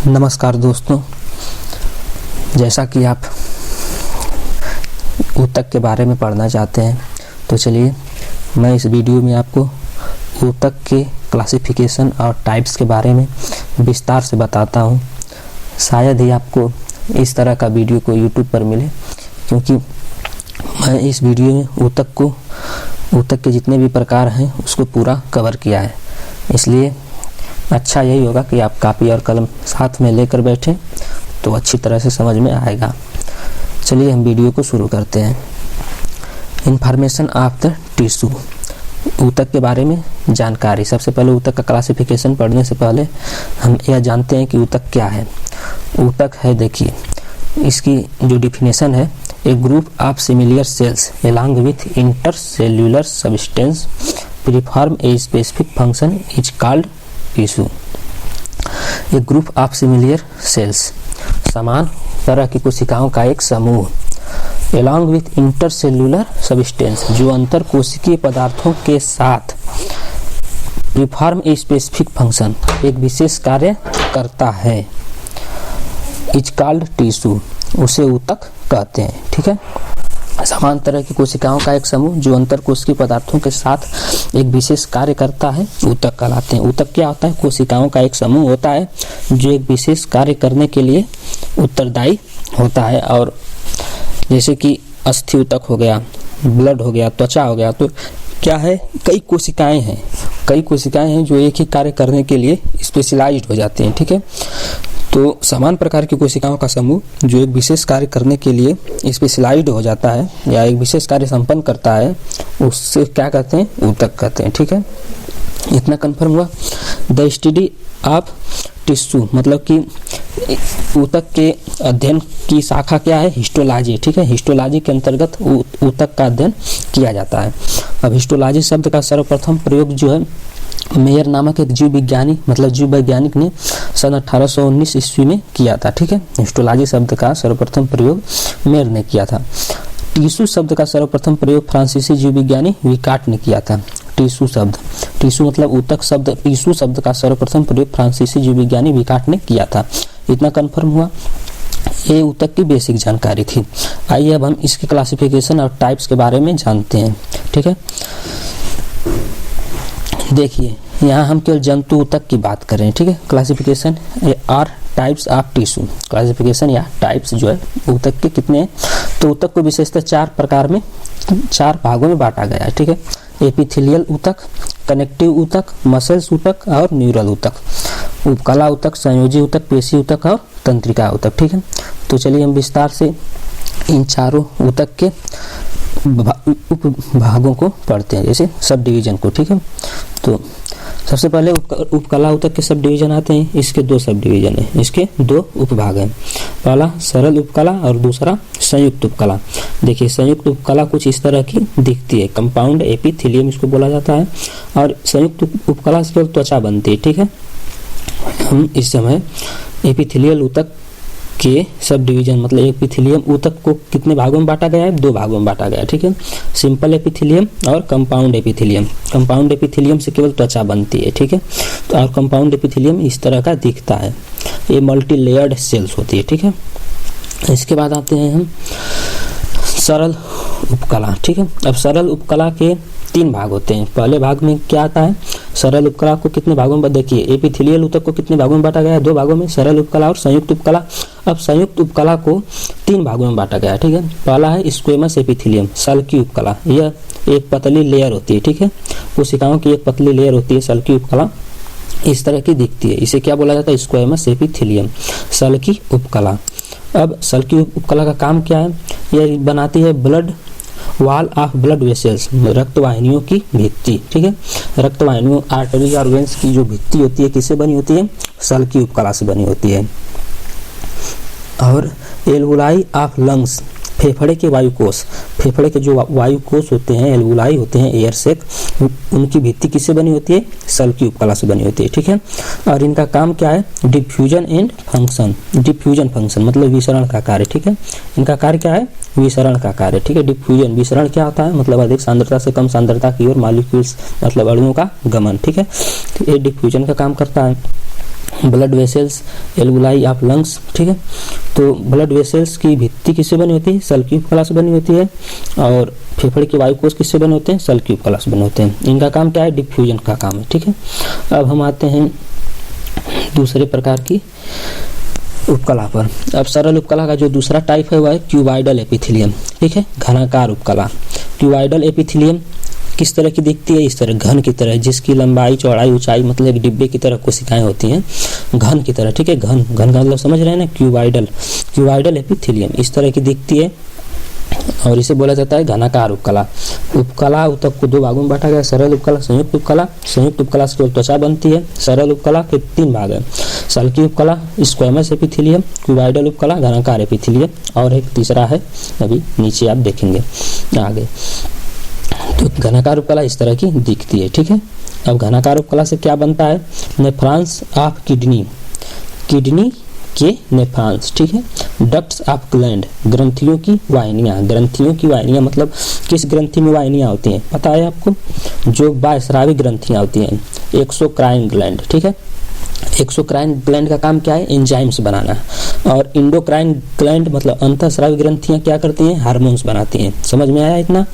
नमस्कार दोस्तों, जैसा कि आप ऊतक के बारे में पढ़ना चाहते हैं तो चलिए मैं इस वीडियो में आपको ऊतक के क्लासिफिकेशन और टाइप्स के बारे में विस्तार से बताता हूं। शायद ही आपको इस तरह का वीडियो को यूट्यूब पर मिले, क्योंकि मैं इस वीडियो में ऊतक के जितने भी प्रकार हैं उसको पूरा कवर किया है। इसलिए अच्छा यही होगा कि आप कापी और कलम साथ में लेकर बैठें तो अच्छी तरह से समझ में आएगा। चलिए हम वीडियो को शुरू करते हैं। इंफॉर्मेशन ऑफ द टिश्यू, ऊतक के बारे में जानकारी। सबसे पहले ऊतक का क्लासिफिकेशन पढ़ने से पहले हम यह जानते हैं कि ऊतक क्या है। ऊतक है, देखिए इसकी जो डिफिनेशन है, a group of similar cells along with intercellular substance perform a specific function is called tissue. A group of similar cells, समान तरह की कोशिकाओं का एक समूह, एलॉन्ग विथ इंटरसेल्युलर सब्सटेंस, जो अंतर कोशिकीय पदार्थों के साथ परफॉर्म ए स्पेसिफिक फंक्शन, एक विशेष कार्य करता है, इज कॉल्ड टिश्यू, उसे ऊतक कहते हैं। ठीक है, समान तरह की कोशिकाओं का एक समूह जो अंतर कोशिकीय पदार्थों के साथ एक विशेष कार्य करता है, ऊतक कहलाते हैं। ऊतक क्या होता है? कोशिकाओं का एक समूह होता है जो एक विशेष कार्य करने के लिए उत्तरदायी होता है। और जैसे कि अस्थि ऊतक हो गया, ब्लड हो गया, त्वचा हो गया, तो क्या है, कई कोशिकाएं हैं जो एक ही कार्य करने के लिए स्पेशलाइज्ड हो जाते हैं। ठीक है, तो समान प्रकार की कोशिकाओं का समूह जो एक विशेष कार्य करने के लिए स्पेशलाइज्ड हो जाता है या एक विशेष कार्य संपन्न करता है, उससे क्या कहते हैं? ऊतक कहते हैं। ठीक है, इतना कंफर्म हुआ। द स्टडी ऑफ टिश्यू, मतलब कि ऊतक के अध्ययन की शाखा क्या है? हिस्टोलॉजी। ठीक है, हिस्टोलॉजी के अंतर्गत ऊतक का अध्ययन किया जाता है। अब हिस्टोलॉजी शब्द का सर्वप्रथम प्रयोग जो है मेयर नामक एक जीव विज्ञानी, मतलब जीव वैज्ञानिक ने सन 1819 ईस्वी में किया था। ठीक है, हिस्टोलॉजी शब्द का सर्वप्रथम प्रयोग मेयर ने किया था। टिश्यू शब्द का सर्वप्रथम प्रयोग फ्रांसीसी जीव विज्ञानी विकाट ने किया था। टिश्यू मतलब ऊतक शब्द, टिश्यू शब्द का सर्वप्रथम प्रयोग फ्रांसीसी जीव विज्ञानी विकाट ने किया था। इतना कंफर्म हुआ। ये ऊतक की बेसिक जानकारी थी। आइए अब हम इसके क्लासिफिकेशन और टाइप्स के बारे में जानते हैं। ठीक है, देखिए यहाँ हम केवल जंतु ऊतक की बात कर रहे हैं। ठीक है, क्लासिफिकेशन और टाइप्स ऑफ टिश्यू, क्लासिफिकेशन या टाइप्स जो है ऊतक के कितने हैं? तो ऊतक को विशेषतः चार भागों में बांटा गया है। ठीक है, एपिथेलियल ऊतक, कनेक्टिव ऊतक, मसल्स ऊतक और न्यूरल ऊतक, उपकला ऊतक, संयोजी ऊतक, पेशी ऊतक और तंत्रिका ऊतक। ठीक है, तो चलिए हम विस्तार से इन चारों ऊतक के उप भागों को पढ़ते हैं, जैसे सब डिवीजन को। ठीक है, तो सबसे पहले उपकला ऊतक के सब डिवीजन आते हैं। इसके दो सब डिवीजन है, इसके दो उपभाग हैं। पहला सरल उपकला और दूसरा संयुक्त उपकला। देखिए संयुक्त उपकला कुछ इस तरह की दिखती है, कंपाउंड एपिथेलियम इसको बोला जाता है, और संयुक्त उपकला से केवल त्वचा बनती है। ठीक है, हम इस समय एपिथेलियल ऊतक के सब डिवीजन, मतलब एपिथेलियम ऊतक को कितने भागों में बांटा गया है? दो भागों में बांटा गया है। ठीक है, सिंपल एपिथेलियम और कंपाउंड एपिथेलियम। कंपाउंड एपिथेलियम से केवल त्वचा बनती है। ठीक है, तो और कंपाउंड एपिथेलियम इस तरह का दिखता है, ये मल्टी लेयर्ड सेल्स होती है। ठीक है, इसके बाद आते हैं हम सरल उपकला। ठीक है, अब सरल उपकला के तीन भाग होते हैं। पहले भाग में क्या आता है? सरल उपकला को कितने भागों में? देखिए एपिथेलियल ऊतक को कितने भागों में बांटा गया है? दो भागों में, सरल उपकला और संयुक्त उपकला। अब संयुक्त उपकला को तीन भागों में बांटा गया है। ठीक है, पहला है स्क्वेमस एपिथेलियम, सल्की उपकला, यह एक पतली लेयर होती है। ठीक है, कोशिकाओं की एक पतली लेयर होती है सल्की उपकला, इस तरह की दिखती है। इसे क्या बोला जाता है? स्क्वेमस एपिथेलियम, सल्की उपकला। अब सल्की उपकला का काम क्या है? यह बनाती है blood wall of blood vessels, रक्त वाहिनियों की भित्ति। ठीक है, रक्त वाहिनियों, आर्टरी और वेंस की जो भित्ति होती है किससे बनी होती है? सल्की उपकला से बनी होती है। और एल्वुलाई ऑफ लंग्स, फेफड़े के वायुकोश, फेफड़े के जो वायुकोश होते हैं, एल्वुलाई होते हैं, एयर सेक, उनकी भित्ति किससे बनी होती है? सल्की उपकला से बनी होती है। ठीक है, और इनका काम क्या है? Diffusion and function. Diffusion function मतलब विसरण का कार्य। ठीक है, इनका कार्य क्या है? विसरण का कार्य। ठीक है, डिफ्यूजन, विसरण क्या होता है? मतलब अधिक सांद्रता से कम सांद्रता की ओर मॉलिक्यूल्स, मतलब अणुओं का गमन। ठीक है, तो ये डिफ्यूजन का काम करता है। Blood vessels, alveoli of lungs, ठीक है। तो ब्लड वेसल्स की भित्ति किससे बनी होती है? सल्की उपकला से बनी होती है। और फेफड़े के वायुकोश किससे बने होते हैं? सल्की उपकला से बने होते हैं। इनका काम क्या है? डिफ्यूजन का काम है, ठीक है। अब हम आते हैं दूसरे प्रकार की उपकला पर। अब सरल उपकला का जो दूसरा टाइप है वह है क्यूबाइडल एपिथेलियम, ठीक है, घनाकार उपकला। क्यूबाइडल एपिथेलियम किस तरह की दिखती है? इस तरह, घन की तरह, जिसकी लंबाई चौड़ाई ऊंचाई मतलब एक डिब्बे की तरह कोशिकाएं होती हैं, घन की तरह, ठीक है। घन का मतलब समझ रहे हैं ना, क्यूबाइडल एपिथेलियम इस तरह की दिखती है और इसे बोला जाता है घनाकार उपकला। उपकला ऊतक को दो भागों में बांटा गया, सरल उपकला, संयुक्त उपकला। संयुक्त उपकला से केवल त्वचा बनती है। सरल उपकला के 3 भाग है, सल्की उपकला, स्क्वैमस एपिथेलियम, क्यूबाइडल उपकला, घनाकार एपिथेलियम, और एक तीसरा है, अभी नीचे आप देखेंगे आगे। तो घनाकार उपकला इस तरह की दिखती है, ठीक है। अब घनाकार उपकला से क्या बनता है? नेफ्रॉन्स ऑफ किडनी के नेफ्रॉन्स, ठीक है। डक्ट्स ऑफ ग्लैंड, ग्रंथियों की वाहिनियां मतलब किस ग्रंथि में वाहिनियां होती हैं पता है आपको? जो बाह्यस्रावी ग्रंथियां होती हैं, एक्सोक्राइन ग्लैंड, ठीक है। एक्सोक्राइन ग्लैंड का काम क्या है? एंजाइम्स बनाना। और इंडोक्राइन ग्लैंड मतलब अंतःस्रावी ग्रंथियां क्या करती हैं? हार्मोन्स बनाती हैं। समझ में आया इतना?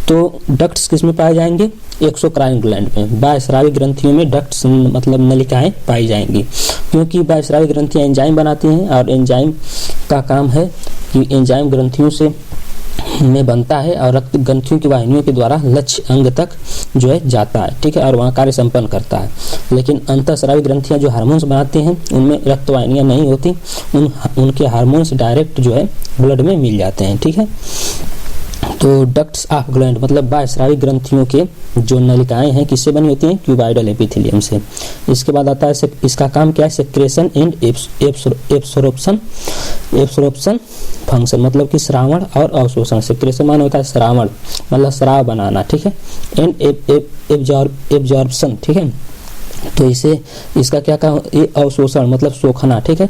तो डक्ट्स किस में पाए जाएंगे? एक्सोक्राइन ग्लैंड में। बाह्यस्रावी ग्रंथियों में डक्ट्स मतलब नलिकाएं पाई जाएंगी, क्योंकि बाह्यस्रावी ग्रंथियां एंजाइम बनाती हैं और एंजाइम का काम है कि एंजाइम ग्रंथियों से में बनता है और रक्त ग्रंथियों की वाहिनियों के द्वारा लक्ष्य अंग तक जो है जाता है, ठीक है, और वहाँ कार्य संपन्न करता है। लेकिन अंतःस्रावी ग्रंथियां जो हार्मोन्स बनाती हैं उनमें रक्त वाहिनियां नहीं होती, उनके हार्मोन्स डायरेक्ट जो है ब्लड में मिल जाते हैं, ठीक है। तो डक्ट्स ऑफ ग्लैंड मतलब बाह्यस्रावी ग्रंथियों के जो नलिकाएं हैं किससे बनी होती हैं? क्यूबाइडल एपिथेलियम से। इसके बाद आता है इसका काम क्या है? सेक्रेशन एंड एब्सॉर्प्शन फंक्शन मतलब कि श्रावण और अवशोषण। सेक्रेशन मान होता है श्रावण मतलब स्राव बनाना, ठीक है, एंड एब्जॉर्प्शन, ठीक है। तो इसका क्या काम? ये अवशोषण मतलब सोखना, ठीक है,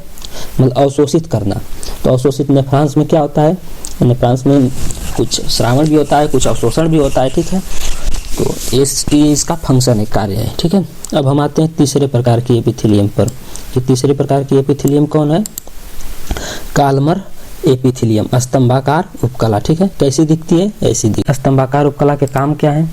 मतलब अवशोषित करना। तो अवशोषित नेफ्रॉन्स में क्या होता है? नेफ्रॉन्स में कुछ श्रावण भी होता है, कुछ अवशोषण भी होता है, ठीक है। तो इसका फंक्शन है, कार्य है, ठीक है। अब हम आते हैं तीसरे प्रकार की एपिथेलियम पर। ये तीसरे प्रकार की एपिथेलियम कौन है? काल्मर एपिथेलियम, स्तंभाकार उपकला, ठीक है। कैसी दिखती है? ऐसी दिखती। स्तंभाकार उपकला के काम क्या है?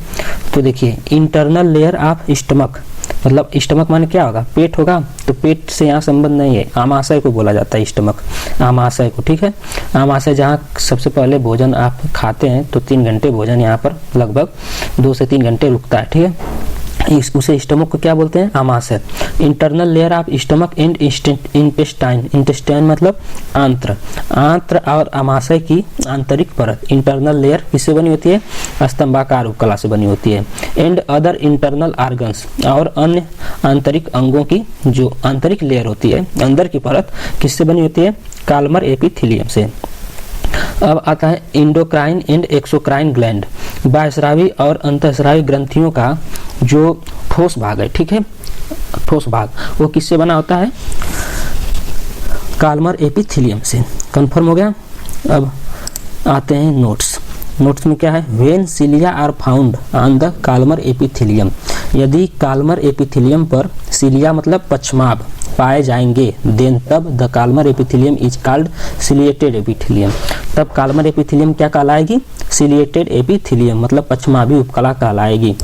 तो देखिए, इंटरनल लेयर ऑफ स्टमक मतलब स्टमक माने क्या होगा? पेट होगा। तो पेट से यहाँ संबंध नहीं है, आमाशय को बोला जाता है स्टमक, आमाशय को, ठीक है। आमाशय जहाँ सबसे पहले भोजन आप खाते हैं तो 3 घंटे भोजन यहाँ पर लगभग 2 से 3 घंटे रुकता है, ठीक है। उसे स्टमक को क्या बोलते हैं? आमाशय। Internal layer of stomach and intestine, intestine मतलब आंत्र और आमाशय की आंतरिक परत। इंटरनल लेयर किससे बनी होती है? स्तंभाकार उपकला से बनी होती है। एंड अदर इंटरनल ऑर्गन्स और अन्य आंतरिक अंगों की जो आंतरिक लेयर होती है, अंदर की परत, किससे बनी होती है? काल्मर एपिथेलियम से। अब आता है इंडोक्राइन एंड एक्सोक्राइन ग्लैंड, बाह्यस्रावी और अंतःस्रावी ग्रंथियों का जो ठोस भाग है, ठीक है, ठोस भाग, वो किससे बना होता है? काल्मर एपिथेलियम से। कंफर्म हो गया। अब आते हैं नोट्स में क्या है? When cilia are found on the columnar epithelium, यदि काल्मर एपिथेलियम पर सिलिया मतलब पक्षमाभ पाए जाएंगे, देन तब the columnar epithelium is called ciliated epithelium. तब काल्मर एपिथेलियम क्या कहलाएगी? सिलिएटेड एपिथेलियम मतलब पक्षमाभी उपकला कहलाएगी।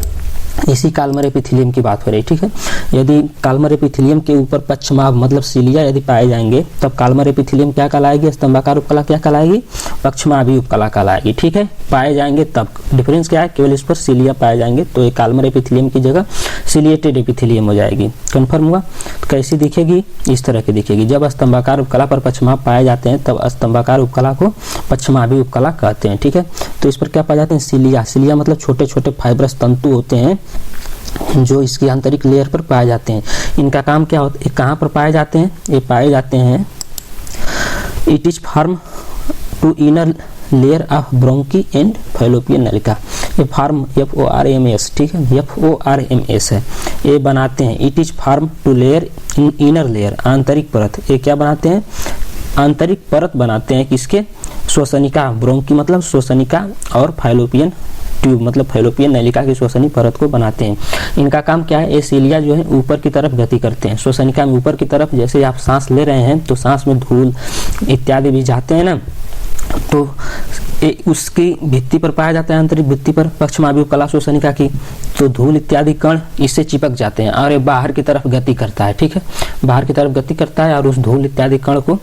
इसी काल्मर एपिथेलियम की बात हो रही है, ठीक है। यदि काल्मर एपिथेलियम के ऊपर पक्षमाभ मतलब सिलिया यदि पाए जाएंगे तब काल्मर एपिथेलियम क्या कहलाएगी? स्तंभाकार उपकला क्या कहलाएगी? पक्षमाभी उपकला कहलाएगी, ठीक है। पाए जाएंगे तब, डिफरेंस क्या है? केवल इस पर सिलिया पाए जाएंगे तो ये काल्मर एपिथेलियम की जगह सिलिएटेड एपिथेलियम हो जाएगी। कन्फर्म हुआ? तो कैसी दिखेगी? इस तरह की दिखेगी। जब स्तंभाकार उपकला पर पक्षमाभ पाए जाते हैं तब स्तंभाकार उपकला को पक्षमाभी उपकला कहते हैं, ठीक है। तो इस पर क्या पाए जाते हैं? सिलिया मतलब छोटे छोटे फाइब्रस तंतु होते हैं जो इसकी आंतरिक लेयर पर पाए जाते हैं। इनका काम क्या होता है? कहाँ पर पाए जाते हैं? ये पाए जाते हैं it is form to inner layer of bronchi and fallopian नलिका। ये फॉर्म FORMS, ठीक है, FORMS है, ये बनाते हैं। It is form to layer in inner layer, आंतरिक परत। ये क्या बनाते हैं? आंतरिक परत बनाते हैं किसके? श्वसनिका, ब्रोंकी मतलब श्वसनिका और फैलोपियन ट्यूब मतलब फैलोपियन नलिका की श्वसनी परत को बनाते हैं। इनका काम क्या है, ये सीलिया जो है ऊपर की तरफ गति करते हैं। श्वसनिका में ऊपर की तरफ जैसे आप सांस ले रहे हैं तो सांस में धूल इत्यादि भी जाते हैं ना, तो उसकी भित्ति पर पाया जाता है, आंतरिक भित्ति पर पक्षमाभि उपकला श्वसनिका की, तो धूल इत्यादि कण इससे चिपक जाते हैं और ये बाहर की तरफ गति करता है। ठीक है, बाहर की तरफ गति करता है और उस धूल इत्यादि कण को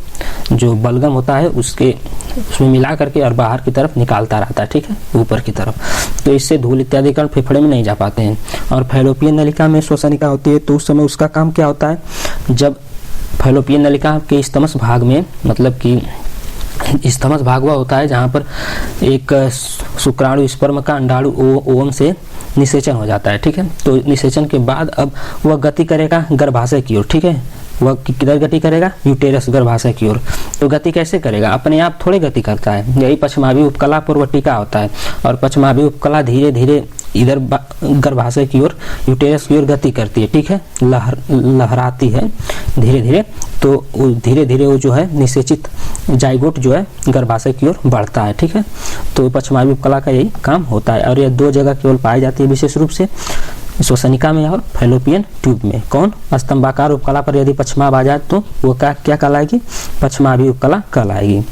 जो बलगम होता है उसमें मिला करके और बाहर की तरफ निकालता रहता है। ठीक है, ऊपर की तरफ, तो इससे धूल इत्यादि कण फेफड़े में नहीं जा पाते हैं। और फैलोपियन नलिका में श्वसनिका होती है तो उस समय उसका काम क्या होता है, जब फैलोपियन नलिका के स्तमस भाग में, मतलब कि स्तमस भाग वह होता है जहाँ पर एक शुक्राणु स्पर्म का अंडाणु ओवम से निषेचन हो जाता है। ठीक है, तो निषेचन के बाद अब वह गति करेगा गर्भाशय की ओर। ठीक है, वह किधर गति करेगा, यूटेरस गर्भाशय की ओर। तो गति कैसे करेगा, अपने आप थोड़े गति करता है, यही पश्चिमाभि उपकला पूर्वटिका होता है और पश्चिमाभि उपकला धीरे धीरे इधर गर्भाशय की ओर यूटेरस की ओर गति करती है। ठीक है, लहराती है धीरे धीरे, तो धीरे धीरे वो जो है निषेचित जाइगोट जो है गर्भाशय की ओर बढ़ता है। ठीक है, तो पश्चिमाभि उपकला का यही काम होता है और यह दो जगह केवल पाई जाती है विशेष रूप से, श्वसनिका में और फैलोपियन ट्यूब में। कौन, स्तंभाकार उपकला पर यदि पश्चिमाभ आ जाए तो वो क्या कहलाएगी, पश्चिमाभि उपकला कहलाएगी।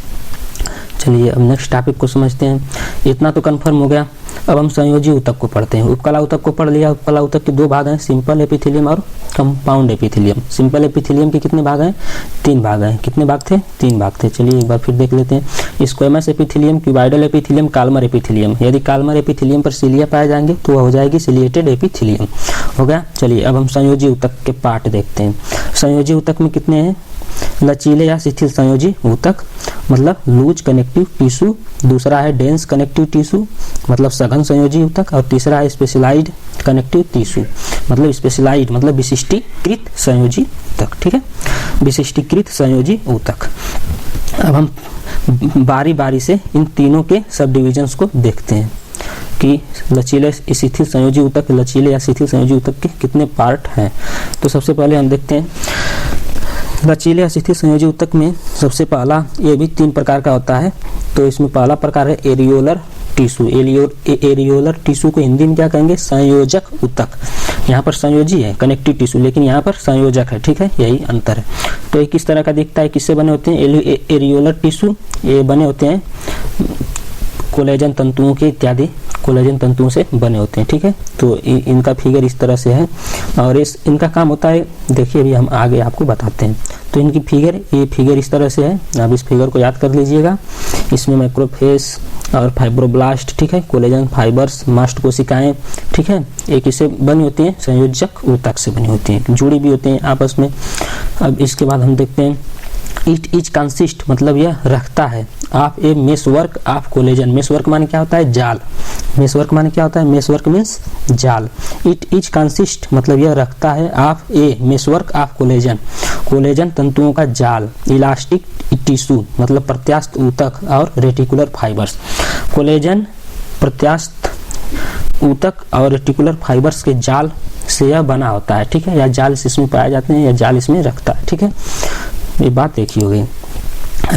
चलिए अब नेक्स्ट टॉपिक को समझते हैं। इतना तो कंफर्म हो गया, अब हम संयोजी ऊतक को पढ़ते हैं। उपकला ऊतक को पढ़ लिया। उपकला ऊतक के दो भाग हैं, सिंपल एपिथेलियम और कंपाउंड एपिथेलियम। सिंपल एपिथेलियम के कितने भाग हैं, 3 भाग हैं। कितने भाग थे, 3 भाग थे। चलिए एक बार फिर देख लेते हैं। Squamous epithelium, cuboidal epithelium, columnar epithelium. यदि काल्मर एपिथेलियम पर सिलिया पाए जाएंगे तो वह हो जाएगी सिलिएटेड एपिथेलियम। हो गया। चलिए अब हम संयोजी ऊतक के पार्ट देखते हैं। संयोजी ऊतक में कितने हैं, लचीले या शिथिल संयोजी ऊतक मतलब लूज कनेक्टिव टिश्यू, दूसरा है डेंस कनेक्टिव टिश्यू मतलब सघन संयोजी ऊतक, और तीसरा है स्पेशलाइज्ड कनेक्टिव टिश्यू मतलब स्पेशलाइज्ड मतलब विशिष्टीकृत संयोजी ऊतक। ठीक है, विशिष्टीकृत संयोजी ऊतक। अब हम बारी बारी से इन तीनों के सब डिविजन्स को देखते हैं कि लचीले शिथिल संयोजी ऊतक, लचीले या शिथिल संयोजी ऊतक के कितने पार्ट हैं। तो सबसे पहले हम देखते हैं लचीले या शिथिल संयोजी ऊतक में सबसे पहला, ये भी 3 प्रकार का होता है। तो इसमें पहला प्रकार है एरियोलर टिश्यू। एरियोलर टिश्यू को हिंदी में क्या कहेंगे, संयोजक ऊतक। यहाँ पर संयोजी है कनेक्टिव टिश्यू, लेकिन यहाँ पर संयोजक है। ठीक है, यही अंतर है। तो ये किस तरह का दिखता है, किससे बने होते हैं, एरियोलर टिश्यू ये बने होते हैं कोलेजन तंतुओं के इत्यादि कोलेजन तंतुओं से बने होते हैं। ठीक है, तो इनका फिगर इस तरह से है और इनका काम होता है, देखिए अभी हम आगे आपको बताते हैं। तो इनकी फिगर, ये फिगर इस तरह से है, आप इस फिगर को याद कर लीजिएगा। इसमें मैक्रोफेस और फाइब्रोब्लास्ट, ठीक है, कोलेजन फाइबर्स, मास्ट कोशिकाएं, ठीक है, एक इससे बनी होती हैं, संयोजक ऊतक से बनी होती हैं, जुड़ी भी होती हैं आपस में। अब इसके बाद हम देखते हैं इट इज कंसिस्ट मतलब यह रखता है आप ए मेसवर्क ऑफ कोलेजन। मेसवर्क माने क्या होता है, जाल। मेसवर्क माने क्या होता है, मेसवर्क मीन्स जाल। इट इज कंसिस्ट मतलब यह रखता है आप ए मेसवर्क ऑफ कोलेजन, कोलेजन तंतुओं का जाल। इलास्टिक टिश्यू मतलब प्रत्यास्थ ऊतक और रेटिकुलर फाइबर्स। कोलेजन प्रत्यास्थ ऊतक और रेटिकुलर फाइबर्स के जाल से यह बना होता है। ठीक है, या जाल इसमें पाए जाते हैं या जाल इसमें रखता है। ठीक है, ये बात एक ही हो गई।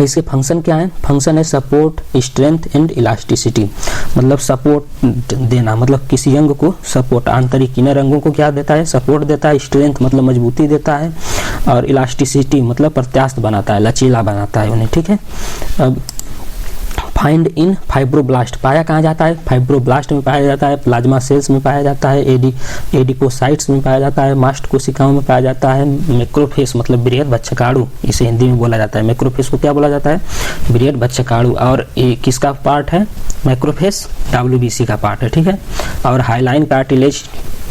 इसके फंक्शन क्या है, फंक्शन है सपोर्ट, स्ट्रेंथ एंड इलास्टिसिटी मतलब सपोर्ट देना, मतलब किसी अंग को सपोर्ट, आंतरिक इनर अंगों को क्या देता है, सपोर्ट देता है। स्ट्रेंथ मतलब मजबूती देता है और इलास्टिसिटी मतलब प्रत्यास्थ बनाता है, लचीला बनाता है उन्हें। ठीक है, अब फाइंड इन फाइब्रोब्लास्ट पाया कहाँ जाता है, फाइब्रोब्लास्ट में पाया जाता है, प्लाज्मा सेल्स में पाया जाता है, एडिपोसाइट्स में पाया जाता है, मास्ट कोशिकाओं में पाया जाता है। मैक्रोफेस मतलब बृहद बच्चकाणु, इसे हिंदी में बोला जाता है। मैक्रोफेस को क्या बोला जाता है, बृहद बच्चकाणु। और ये किसका पार्ट है, मैक्रोफेस WBC का पार्ट है। ठीक है, और हाइलाइन कार्टिलेज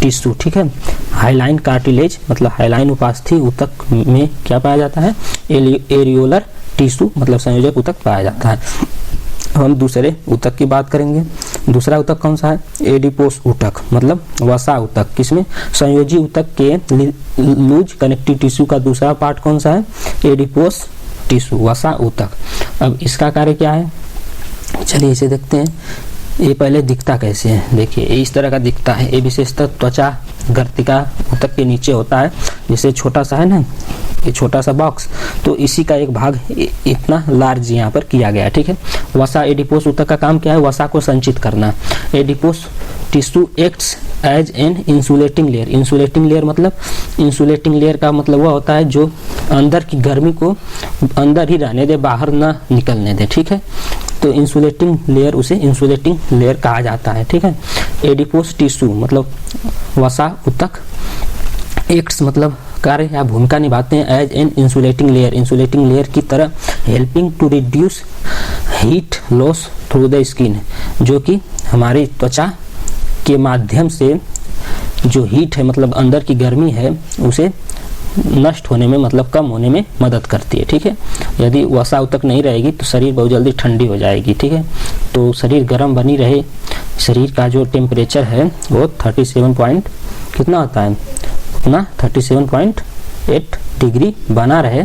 टिश्यू। ठीक है, हाइलाइन कार्टिलेज मतलब हाइलाइन उपास्थि ऊतक में क्या पाया जाता है, एरियोलर टिश्यू मतलब संयोजक ऊतक पाया जाता है। हम दूसरे ऊतक की बात करेंगे। दूसरा ऊतक कौन सा है, एडिपोस ऊतक मतलब वसा ऊतक। किसमें, संयोजी ऊतक के लूज कनेक्टिव टिश्यू का दूसरा पार्ट कौन सा है, एडिपोस टिश्यू, वसा ऊतक। अब इसका कार्य क्या है, चलिए इसे देखते हैं। ये पहले दिखता कैसे है, देखिए इस तरह का दिखता है। ये विशेषतः त्वचा गर्तिका ऊतक के नीचे होता है, जैसे छोटा सा है ना, ये छोटा सा बॉक्स, तो इसी का एक भाग इतना लार्ज यहाँ पर किया गया है, ठीक है। वसा एडिपोस ऊतक का काम क्या है? वसा को संचित करना। Adipose tissue acts as an insulating layer. Insulating layer मतलब, इंसुलेटिंग लेयर का मतलब वह होता है जो अंदर की गर्मी को अंदर ही रहने दे, बाहर ना निकलने दे, ठीक है। तो इंसुलेटिंग लेयर, उसे इंसुलेटिंग लेयर कहा जाता है, ठीक है। एडिपोस टिश्यू मतलब वसा ऊतक, एक्ट्स मतलब कार्य या भूमिका निभाते हैं as an insulating layer, insulating layer की तरह, helping to reduce heat loss through the skin, जो कि हमारी त्वचा के माध्यम से जो हीट है मतलब अंदर की गर्मी है उसे नष्ट होने में मतलब कम होने में मदद करती है, ठीक है। यदि वसा ऊतक नहीं रहेगी तो शरीर बहुत जल्दी ठंडी हो जाएगी, ठीक है। तो शरीर गर्म बनी रहे, शरीर का जो टेम्परेचर है वो 37 पॉइंट कितना होता है ना 37.8 डिग्री बना रहे,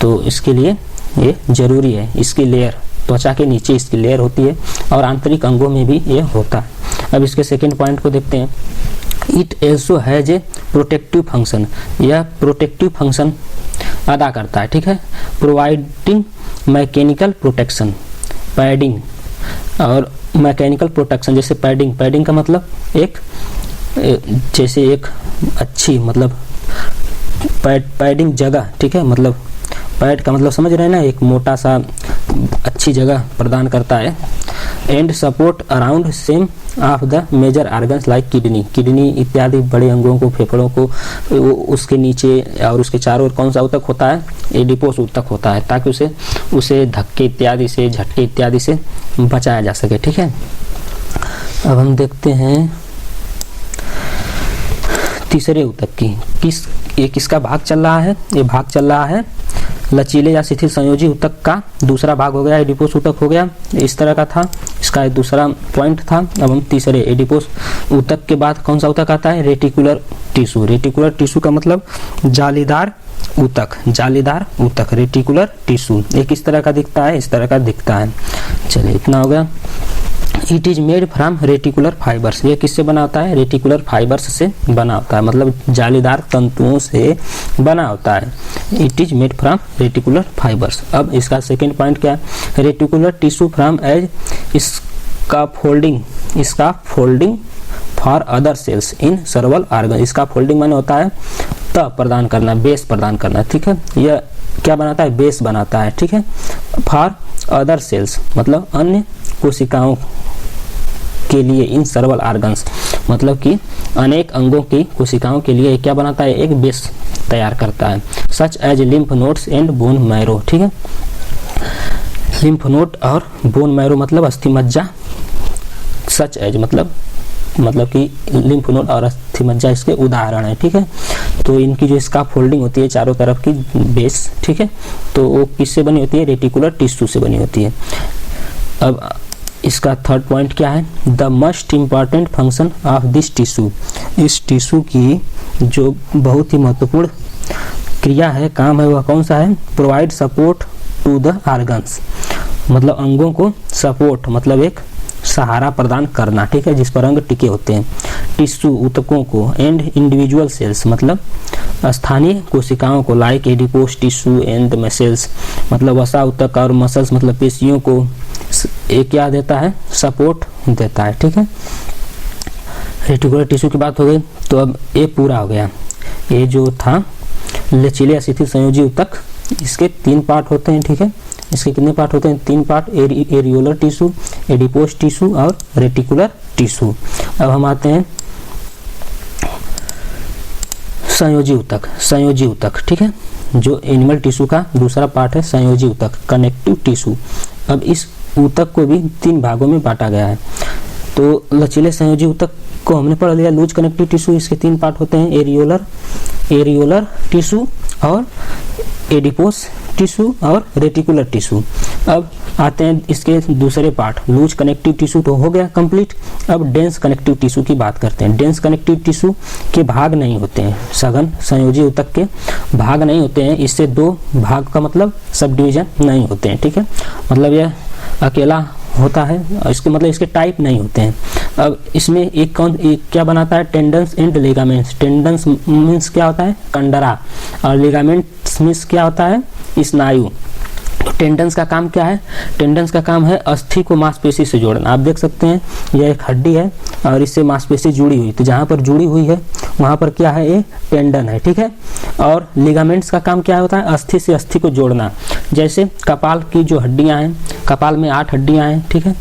तो इसके लिए ये जरूरी है। इसकी लेयर, त्वचा के नीचे इसकी लेयर होती है और आंतरिक अंगों में भी ये होता है। अब इसके सेकंड पॉइंट को देखते हैं। It also has a protective function, यह प्रोटेक्टिव फंक्शन अदा करता है, ठीक है। प्रोवाइडिंग मैकेनिकल प्रोटेक्शन, पैडिंग और मैकेनिकल प्रोटेक्शन, जैसे पैडिंग, पैडिंग का मतलब एक जैसे एक अच्छी मतलब पैडिंग जगह, ठीक है। मतलब पैड का मतलब समझ रहे हैं ना, एक मोटा सा अच्छी जगह प्रदान करता है। And support around same of the major organs like kidney, kidney इत्यादि बड़े अंगों को, फेफड़ों को उसके नीचे और उसके चारों ओर कौन सा ऊतक होता है? एडिपोस ऊतक होता है, ताकि उसे धक्के इत्यादि से, झटके इत्यादि से बचाया जा सके, ठीक है। अब हम देखते हैं तीसरे ऊतक की, किसका भाग चल रहा है? ये भाग चल रहा है लचीले या शिथिल संयोजी ऊतक का दूसरा भाग हो गया, एडिपोस ऊतक हो गया, इस तरह का था, इसका एक दूसरा पॉइंट था। अब हम तीसरे, एडिपोस ऊतक के बाद कौन सा ऊतक आता है? Reticular tissue. रेटिकुलर टिश्यू का मतलब जालीदार ऊतक, जालीदार ऊतक, रेटिकुलर टिश्यू। ये किस तरह का दिखता है? इस तरह का दिखता है। चलिए इतना हो गया। It is made from reticular fibres, ये किससे बना होता है? रेटिकुलर फाइबर्स से बना होता है, मतलब जालीदार तंतुओं से बना होता है। It is made from reticular fibres. अब इसका सेकेंड पॉइंट क्या है? Reticular tissue from as scaffolding, scaffolding for other cells in several organ. Scaffolding माने होता है तह प्रदान करना, बेस प्रदान करना, ठीक है। यह क्या बनाता है? बेस बनाता है, ठीक है। फॉर अदर सेल्स मतलब अन्य कोशिकाओं के लिए, इन सर्वल ऑर्गन्स मतलब कि अनेक अंगों की कोशिकाओं के लिए क्या बनाता है? एक बेस तैयार करता है। Such as lymph nodes and bone marrow, ठीक है। लिम्फ नोड और बोन मैरो मतलब अस्थि मज्जा, सच एज मतलब कि लिम्फ नोड और अस्थि मज्जा इसके उदाहरण है, ठीक है। तो इनकी जो स्कैफोल्डिंग होती है चारों तरफ की बेस, ठीक है, तो वो किससे बनी होती है? रेटिकुलर टिश्यू से बनी होती है। अब इसका थर्ड पॉइंट क्या है? The most important function of this tissue, इस टिश्यू की जो बहुत ही महत्वपूर्ण क्रिया है, काम है, वह कौन सा है? Provide support to the organs, मतलब अंगों को सपोर्ट मतलब एक सहारा प्रदान करना, ठीक है, जिस पर अंग टिके होते हैं। टिश्यू ऊतकों को, एंड इंडिविजुअल सेल्स मतलब स्थानीय कोशिकाओं को, like adipose tissue and muscles मतलब वसा ऊतक और मसल्स मतलब पेशियों को एक क्या देता है? सपोर्ट देता है, ठीक है। रेटिकुलर टिश्यू की बात हो गई, तो अब ये पूरा हो गया। ये जो था लचीले या शिथिल संयोजी ऊतक, इसके 3 पार्ट होते हैं, ठीक है। इसके कितने पार्ट होते हैं? 3 part, areolar tissue, adipose tissue और रेटिकुलर टिश्यू। अब हम आते हैं संयोजी ऊतक, संयोजी ऊतक, ठीक है, जो एनिमल टिश्यू का दूसरा पार्ट है, संयोजी ऊतक, कनेक्टिव टिश्यू। अब इस ऊतक को भी 3 भागों में बांटा गया है। तो लचीले संयोजी ऊतक को हमने पढ़ लिया, लूज कनेक्टिव टिश्यू, इसके 3 पार्ट होते हैं, एरियोलर टिश्यू और एडिपोस टिश्यू और रेटिकुलर टिश्यू। अब आते हैं इसके दूसरे पार्ट, लूज कनेक्टिव टिश्यू तो हो गया कंप्लीट। अब डेंस कनेक्टिव टिश्यू की बात करते हैं। डेंस कनेक्टिव टिश्यू के भाग नहीं होते हैं, सघन संयोजी ऊतक के भाग नहीं होते हैं, इससे 2 भाग का मतलब सब डिवीजन नहीं होते हैं, ठीक है। मतलब यह अकेला होता है, इसके मतलब इसके टाइप नहीं होते हैं। अब इसमें एक क्या बनाता है, tendons and ligaments. Tendons means क्या होता है, कंडरा, और लिगामेंट्स मीन्स क्या होता है, स्नायु। तो टेंडन्स का काम क्या है, टेंडन्स का काम है अस्थि को मांसपेशी से जोड़ना। आप देख सकते हैं यह एक हड्डी है और इससे मांसपेशी जुड़ी हुई, तो जहाँ पर जुड़ी हुई है वहाँ पर क्या है, ये टेंडन है, ठीक है। और लिगामेंट्स का काम क्या होता है, अस्थि से अस्थि को जोड़ना। जैसे कपाल की जो हड्डियाँ हैं, कपाल में 8 हड्डियाँ हैं, ठीक है।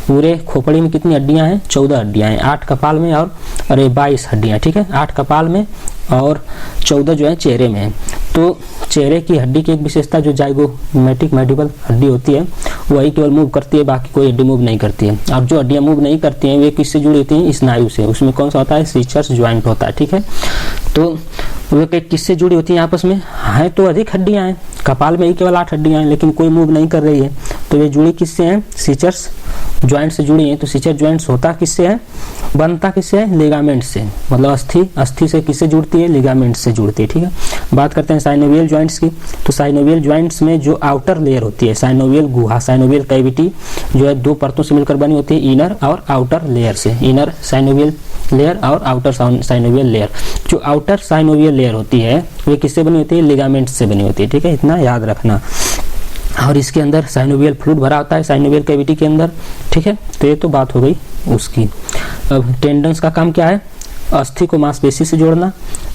पूरे खोपड़ी में कितनी हड्डियाँ हैं, 14 हड्डियाँ हैं, 8 कपाल में और 22 हड्डियाँ, ठीक है। 8 कपाल में और 14 जो है चेहरे में है। तो चेहरे की हड्डी की एक विशेषता जो जाइगोमेटिक मैंडिबल हड्डी होती है वही केवल मूव करती है, बाकी कोई हड्डी मूव नहीं करती है। अब जो हड्डियां मूव नहीं करती हैं वे किससे जुड़ी होती हैं, स्नायु से। उसमें कौन सा होता है, सीचर्स ज्वाइंट होता है, ठीक है। तो वे किससे जुड़ी होती हैं आपस में, हैं तो अधिक हड्डियां हैं, कपाल में ही केवल 8 हड्डियां हैं लेकिन कोई मूव नहीं कर रही है, तो ये जुड़ी किससे हैं, सीचर्स ज्वाइंट से जुड़ी हैं। तो सीचर ज्वाइंट्स होता किससे है, बनता किससे है, लिगामेंट से। मतलब अस्थि से किससे जुड़ती है, लिगामेंट से जुड़ती है, ठीक है। बात करते हैं साइनोवियल ज्वाइंट्स की। तो साइनोवियल ज्वाइंट्स में जो आउटर लेयर होती है, साइनोवियल गुहा, साइनोवियल कैविटी जो है 2 परतों से मिलकर बनी होती है, इनर और आउटर लेयर से। इनर साइनोवियल लेयर और आउटर साइनोवियल लेयर। जो आउटर साइनोवियल लेयर होती है वे किससे बनी होती है, लिगामेंट्स से बनी होती है, ठीक है। इतना याद रखना। और इसके अंदर साइनोवियल फ्लूइड भरा होता है साइनोवियल कैविटी के अंदर, ठीक है। तो ये तो बात हो गई उसकी। अब टेंडन्स का काम क्या है, अस्थि को मांसपेशी से जोड़ना,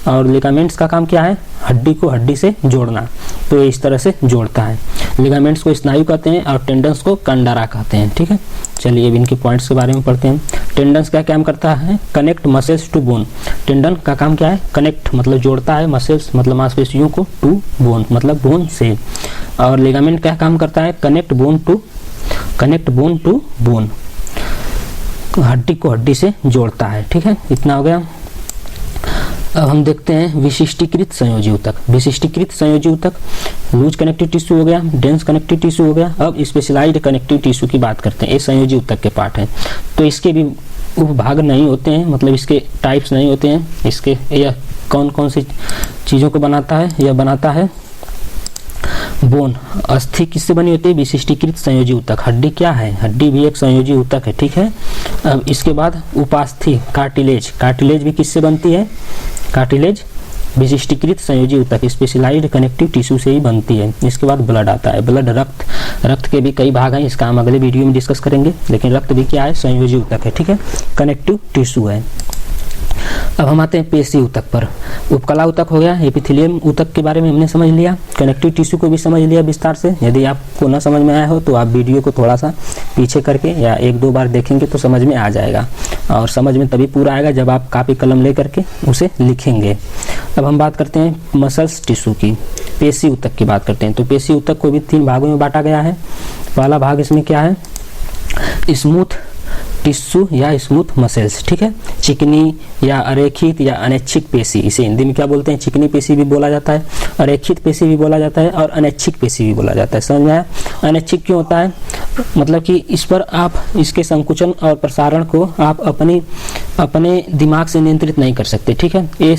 और लिगामेंट्स का काम क्या है, हड्डी को हड्डी से जोड़ना। तो ये इस तरह से जोड़ता है। लिगामेंट्स को स्नायु कहते हैं और टेंडन्स को कंडरा कहते हैं, ठीक है। चलिए अब इनके पॉइंट्स के बारे में पढ़ते हैं। टेंडन्स का काम करता है, connect muscles to bone. Tendon का काम क्या है, कनेक्ट मतलब जोड़ता है, मसल्स मतलब मांसपेशियों को, टू बोन मतलब बोन से। और लिगामेंट क्या काम करता है, कनेक्ट बोन टू बोन, हड्डी को हड्डी से जोड़ता है, ठीक है। इतना हो गया। अब हम देखते हैं विशिष्टीकृत संयोजी ऊतक। विशिष्टीकृत संयोजी ऊतक, लूज कनेक्टिव टिश्यू हो गया, डेंस कनेक्टिव टिश्यू हो गया। अब स्पेशलाइज्ड कनेक्टिव टिश्यू की बात करते हैं। ये संयोजी ऊतक के पार्ट हैं। तो इसके भी उपभाग नहीं होते हैं, मतलब इसके टाइप्स नहीं होते हैं। इसके यह कौन कौन सी चीज़ों को बनाता है, यह बनाता है बोन। अस्थि किससे बनी होती है, विशिष्टीकृत संयोजी ऊतक। हड्डी क्या है, हड्डी भी एक संयोजी ऊतक है, ठीक है। अब इसके बाद उपास्थि, कार्टिलेज। कार्टिलेज भी किससे बनती है, कार्टिलेज विशिष्टीकृत संयोजी ऊतक, स्पेशलाइज्ड कनेक्टिव टिश्यू से ही बनती है। इसके बाद ब्लड आता है। ब्लड रक्त के भी कई भाग हैं, इसका हम अगले वीडियो में डिस्कस करेंगे। लेकिन रक्त भी क्या है, संयोजी ऊतक है, ठीक है, कनेक्टिव टिश्यू है। अब हम आते हैं पेशी ऊतक पर। उपकला ऊतक हो गया, एपिथेलियम ऊतक के बारे में हमने समझ लिया, कनेक्टिव टिश्यू को भी समझ लिया विस्तार से। यदि आपको न समझ में आया हो तो आप वीडियो को थोड़ा सा पीछे करके या 1-2 बार देखेंगे तो समझ में आ जाएगा। और समझ में तभी पूरा आएगा जब आप कापी कलम ले करके उसे लिखेंगे। अब हम बात करते हैं मसल्स टिश्यू की, पेशी ऊतक की बात करते हैं। तो पेशी ऊतक को भी 3 भागों में बांटा गया है। पहला भाग इसमें क्या है, स्मूथ टिश्यू या स्मूथ मसल्स, ठीक है। चिकनी या अरेखित या अनैच्छिक पेशी, इसे हिंदी में क्या बोलते हैं, चिकनी पेशी भी बोला जाता है, अरेखित पेशी भी बोला जाता है और अनैच्छिक पेशी भी बोला जाता है। समझ में आया। अनैच्छिक क्यों होता है, मतलब कि इस पर आप इसके संकुचन और प्रसारण को आप अपने दिमाग से नियंत्रित नहीं कर सकते, ठीक है। ये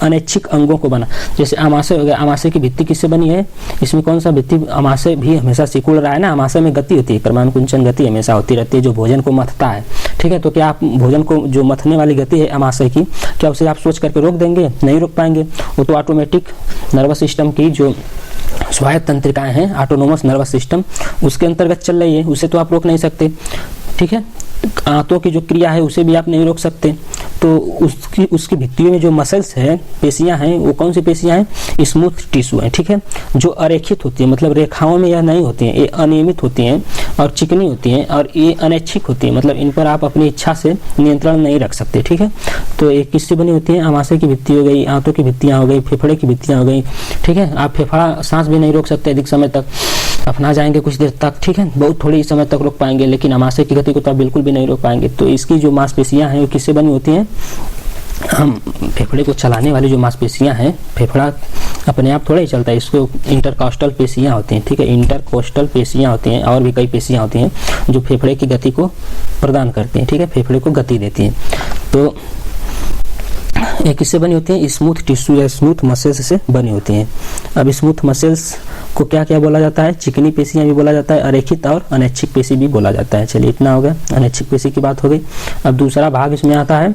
अनैच्छिक अंगों को बना, जैसे आमाशय हो गया। आमाशय की भित्ति किससे बनी है, इसमें कौन सा भित्ति, आमाशय भी हमेशा सिकुड़ रहा है ना, आमाशय में गति होती है, क्रमानुकुंचन गति हमेशा होती रहती है जो भोजन को मथता है, ठीक है। तो क्या आप भोजन को जो मथने वाली गति है आमाशय की, क्या उसे आप सोच करके रोक देंगे, नहीं रोक पाएंगे। वो तो ऑटोमेटिक नर्वस सिस्टम की जो स्वायत्त तंत्रिकाएं हैं, ऑटोनोमस नर्वस सिस्टम, उसके अंतर्गत चल रही है, उसे तो आप रोक नहीं सकते, ठीक है। आंतों की जो क्रिया है उसे भी आप नहीं रोक सकते। तो उसकी भित्तियों में जो मसल्स है, पेशियां हैं, वो कौन सी पेशियां हैं, स्मूथ टिश्यू हैं, ठीक है, जो अरेखित होती है, मतलब रेखाओं में यह नहीं होती हैं, ये अनियमित होती हैं और चिकनी होती हैं, और ये अनैच्छिक होती है, मतलब इन पर आप अपनी इच्छा से नियंत्रण नहीं रख सकते, ठीक है। तो ये किससे बनी होती है, आमाशय की भित्ति हो गई, आंतों की भित्तियां हो गई, फेफड़े की भित्तियां हो गई, ठीक है। आप फेफड़ा सांस भी नहीं रोक सकते अधिक समय तक, अपना जाएंगे कुछ देर तक, ठीक है, बहुत थोड़ी समय तक रोक पाएंगे, लेकिन आमाशय की गति को तो आप बिल्कुल भी नहीं रोक पाएंगे। तो इसकी जो मांसपेशियां हैं वो किससे बनी होती हैं, हम फेफड़े को चलाने वाली जो मांसपेशियां हैं, फेफड़ा अपने आप थोड़ा ही चलता है, इसको इंटरकोस्टल पेशियां होती हैं, ठीक है, इंटरकोस्टल पेशियां होती हैं, और भी कई पेशियां होती हैं जो फेफड़े की गति को प्रदान करती हैं, ठीक है, फेफड़े को गति देती हैं। तो ये किससे बनी होती हैं? स्मूथ टिश्यू या स्मूथ मसल्स से बनी होती हैं। अब स्मूथ मसल्स को क्या क्या बोला जाता है? चिकनी पेशियां भी बोला जाता है, अरेखित और अनैच्छिक पेशी भी बोला जाता है। चलिए इतना हो गया, अनैच्छिक पेशी की बात हो गई। अब दूसरा भाग इसमें आता है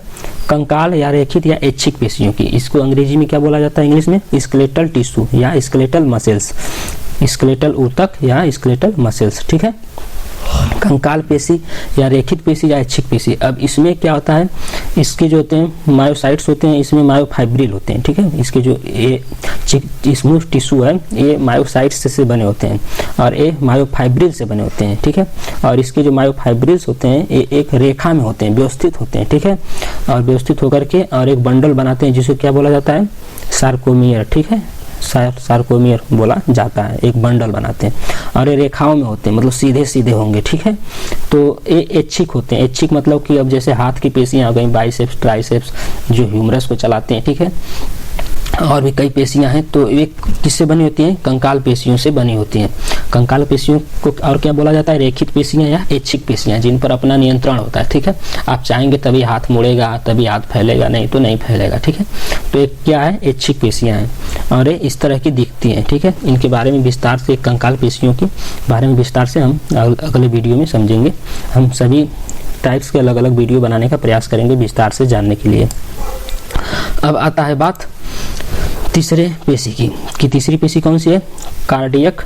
कंकाल या रेखित या ऐच्छिक पेशियों की। इसको अंग्रेजी में क्या बोला जाता है? इंग्लिश में स्केलेटल टिश्यू या स्केलेटल मसल्स, स्केलेटल ऊतक या स्केलेटल मसल्स, ठीक है। कंकाल पेशी या रेखित पेशी या ऐच्छिक पेशी। अब इसमें क्या होता है? इसके जो होते हैं मायोसाइट्स होते हैं, इसमें मायोफाइब्रिल होते हैं, ठीक है। इसके जो ये स्मूथ टिश्यू है ये मायोसाइट्स से बने होते हैं और ये मायोफाइब्रिल से बने होते हैं, ठीक है। और इसके जो मायोफाइब्रिल्स होते हैं ये एक रेखा में होते हैं, व्यवस्थित होते हैं, ठीक है। और व्यवस्थित होकर के और एक बंडल बनाते हैं जिसे क्या बोला जाता है? सार्कोमियर, ठीक है। सार्कोमियर बोला जाता है, एक बंडल बनाते हैं और ये रेखाओं में होते हैं, मतलब सीधे सीधे होंगे, ठीक है। तो ये ऐच्छिक होते हैं। ऐच्छिक मतलब कि अब जैसे हाथ की पेशियां आ गई, बाइसेप्स, ट्राइसेप्स जो ह्यूमरस को चलाते हैं, ठीक है। और भी कई पेशियां हैं, तो ये किससे बनी होती हैं? कंकाल पेशियों से बनी होती हैं। कंकाल पेशियों को और क्या बोला जाता है? रेखित पेशियां या ऐच्छिक पेशियां, जिन पर अपना नियंत्रण होता है, ठीक है। आप चाहेंगे तभी हाथ मुड़ेगा, तभी हाथ फैलेगा, नहीं तो नहीं फैलेगा, ठीक है। तो एक क्या है? ऐच्छिक पेशियां हैं और ये इस तरह की दिखती हैं, ठीक है। इनके बारे में विस्तार से, कंकाल पेशियों के बारे में विस्तार से हम अगले वीडियो में समझेंगे। हम सभी टाइप्स के अलग अलग वीडियो बनाने का प्रयास करेंगे विस्तार से जानने के लिए। अब आता है बात तीसरे पेशी की तीसरी पेशी कौन सी है? कार्डियक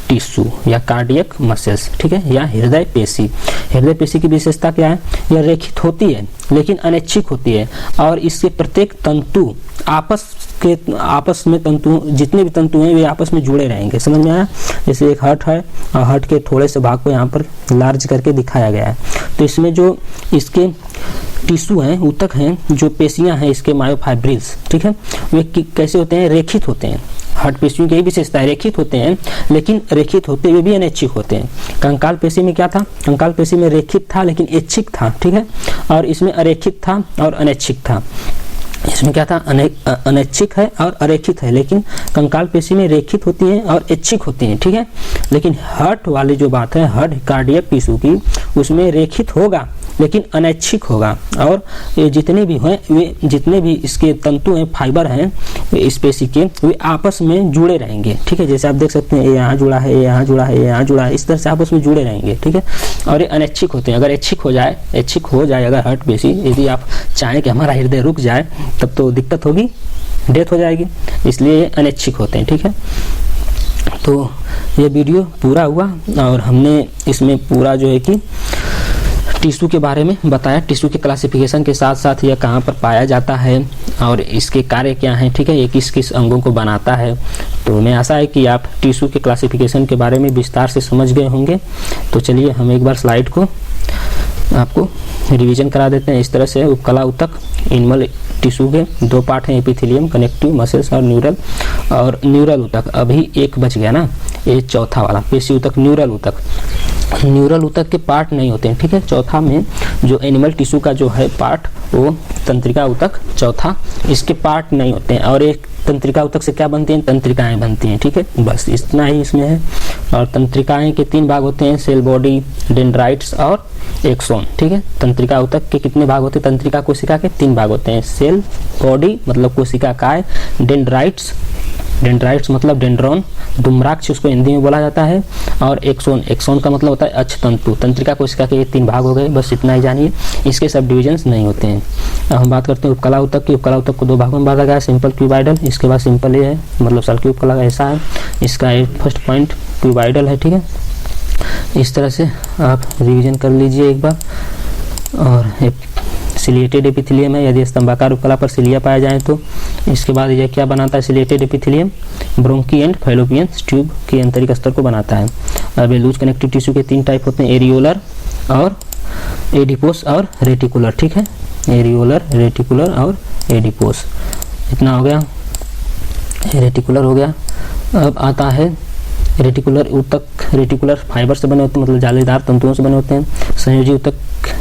टिश्यू या कार्डियक मसल्स, ठीक है, या हृदय पेशी। हृदय पेशी की विशेषता क्या है? यह रेखित होती है लेकिन अनैच्छिक होती है और इसके प्रत्येक तंतु आपस में तंतु, जितने भी तंतु हैं वे आपस में जुड़े रहेंगे। समझ में आया? जैसे एक हर्ट है और हर्ट के थोड़े से भाग को यहाँ पर लार्ज करके दिखाया गया है। तो इसमें जो इसके टिश्यू हैं, ऊतक हैं, जो पेशियां हैं इसके मायोफाइब्रिल्स, ठीक है, वे कैसे होते हैं? रेखित होते हैं। हर्ट पेशियों की यही विशेषता है, रेखित होते हैं लेकिन रेखित होते हुए भी अनैच्छिक होते हैं। कंकाल पेशी में क्या था? कंकाल पेशी में रेखित था लेकिन ऐच्छिक था, ठीक है। और इसमें अरेखित था और अनैच्छिक था। इसमें क्या था? अनैच्छिक है और अरेखित है, लेकिन कंकाल पेशी में रेखित होती हैं और ऐच्छिक होती हैं, ठीक है। लेकिन हार्ट वाली जो बात है, हार्ट कार्डियक टिश्यू की, उसमें रेखित होगा लेकिन अनैच्छिक होगा और ये जितने भी हैं, वे जितने भी इसके तंतु हैं, फाइबर हैं इस पेशी के, वे आपस में जुड़े रहेंगे, ठीक है। जैसे आप देख सकते हैं ये यहाँ जुड़ा है, ये यहाँ जुड़ा है, ये यहाँ जुड़ा है, इस तरह से आपस में जुड़े रहेंगे, ठीक है। और ये अनैच्छिक होते हैं। अगर ऐच्छिक हो जाए अगर हार्ट पेशी, यदि आप चाहें कि हमारा हृदय रुक जाए तब तो दिक्कत होगी, डेथ हो जाएगी, इसलिए ये अनैच्छिक होते हैं, ठीक है। तो ये वीडियो पूरा हुआ और हमने इसमें पूरा जो है कि टिश्यू के बारे में बताया, टिश्यू के क्लासिफिकेशन के साथ साथ यह कहाँ पर पाया जाता है और इसके कार्य क्या हैं, ठीक है, ये किस किस अंगों को बनाता है। तो मैं आशा है कि आप टिश्यू के क्लासिफिकेशन के बारे में विस्तार से समझ गए होंगे। तो चलिए हम एक बार स्लाइड को आपको रिवीजन करा देते हैं। इस तरह से उपकला ऊतक एनिमल टिश्यू के दो पार्ट हैं, एपिथेलियम, कनेक्टिव मसल्स और न्यूरल ऊतक। अभी एक बच गया ना, ये चौथा वाला पेशी ऊतक, न्यूरल ऊतक। न्यूरल ऊतक के पार्ट नहीं होते हैं, ठीक है। चौथा में जो एनिमल टिश्यू का जो है पार्ट, वो तंत्रिका ऊतक चौथा, इसके पार्ट नहीं होते हैं। और एक तंत्रिका ऊतक से क्या बनती हैं? तंत्रिकाएं बनती हैं, ठीक है। बस इतना ही इसमें है। और तंत्रिकाएं के तीन भाग होते हैं, सेल बॉडी, डेंड्राइट्स और एक्सोन, ठीक है। तंत्रिका ऊतक के कितने भाग होते हैं? तंत्रिका कोशिका के तीन भाग होते हैं, सेल बॉडी मतलब कोशिका काय, डेंड्राइट्स मतलब डेंड्रॉन, दुम्राक्ष उसको हिंदी में बोला जाता है, और एक्सोन का मतलब होता है अक्षतंतु। तंत्रिका कोशिका के ये तीन भाग हो गए, बस इतना ही जानिए, इसके सब डिविजन्स नहीं होते हैं। अब हम बात करते हैं उपकला ऊतक की। उपकला ऊतक को दो भागों में बांटा गया है, सिंपल क्यूबाइडल, इसके बाद सिंपल ये है, मतलब सल्की उपकला ऐसा है, इसका फर्स्ट पॉइंट क्यूबाइडल है, ठीक है। इस तरह से आप रिविजन कर लीजिए एक बार। और सिलिएटेड एपिथेलियम है, यदि स्तंभाकार उपकला पर सिलिया पाया जाए तो। इसके बाद यह क्या बनाता है? Ciliated epithelium bronchi and fallopian tube के आंतरिक स्तर को बनाता है। अब ये लूज कनेक्टिव टिश्यू के तीन टाइप होते हैं, एरियोलर और एडिपोस और रेटिकुलर, ठीक है। एरियोलर, रेटिकुलर और एडिपोस, इतना हो गया, रेटिकुलर हो गया। अब आता है रेटिकुलर ऊतक। रेटिकुलर फाइबर से बने होते हैं, मतलब जालीदार तंतुओं से बने होते हैं। संयोजी ऊतक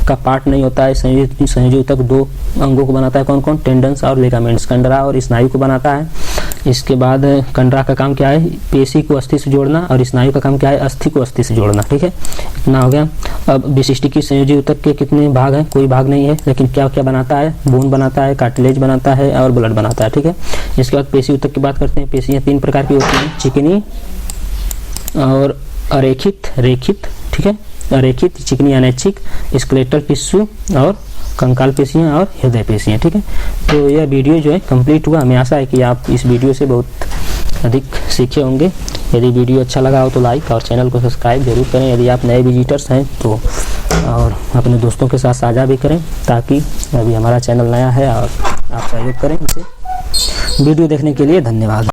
का पार्ट नहीं होता है। संयोजी ऊतक दो अंगों को बनाता है, कौन कौन? टेंडन्स और लिगामेंट्स, कंडरा और स्नायु को बनाता है। इसके बाद कंडरा का काम क्या है, पेशी को अस्थि से जोड़ना, और स्नायु का काम क्या है, अस्थि को अस्थि से जोड़ना। ठीक है, इतना हो गया। अब विशिष्टिकी संयोजी ऊतक के कितने भाग हैं, कोई भाग नहीं है, लेकिन क्या क्या बनाता है, बोन बनाता है, कार्टिलेज बनाता है और ब्लड बनाता है। ठीक है, इसके बाद पेशी ऊतक की बात करते हैं। पेशियाँ 3 प्रकार की होती हैं, चिकनी और अरेखित, रेखित। ठीक है, अरेखित, चिकनी अनैच्छिक, स्केलेटल टिश्यू और कंकाल पेशियाँ और हृदय पेशियाँ। ठीक है, तो यह वीडियो जो है कंप्लीट हुआ। हमें आशा है कि आप इस वीडियो से बहुत अधिक सीखे होंगे। यदि वीडियो अच्छा लगा हो तो लाइक और चैनल को सब्सक्राइब जरूर करें। यदि आप नए विजिटर्स हैं तो और अपने दोस्तों के साथ साझा भी करें, ताकि अभी हमारा चैनल नया है और आप सहयोग करें इसे। वीडियो देखने के लिए धन्यवाद।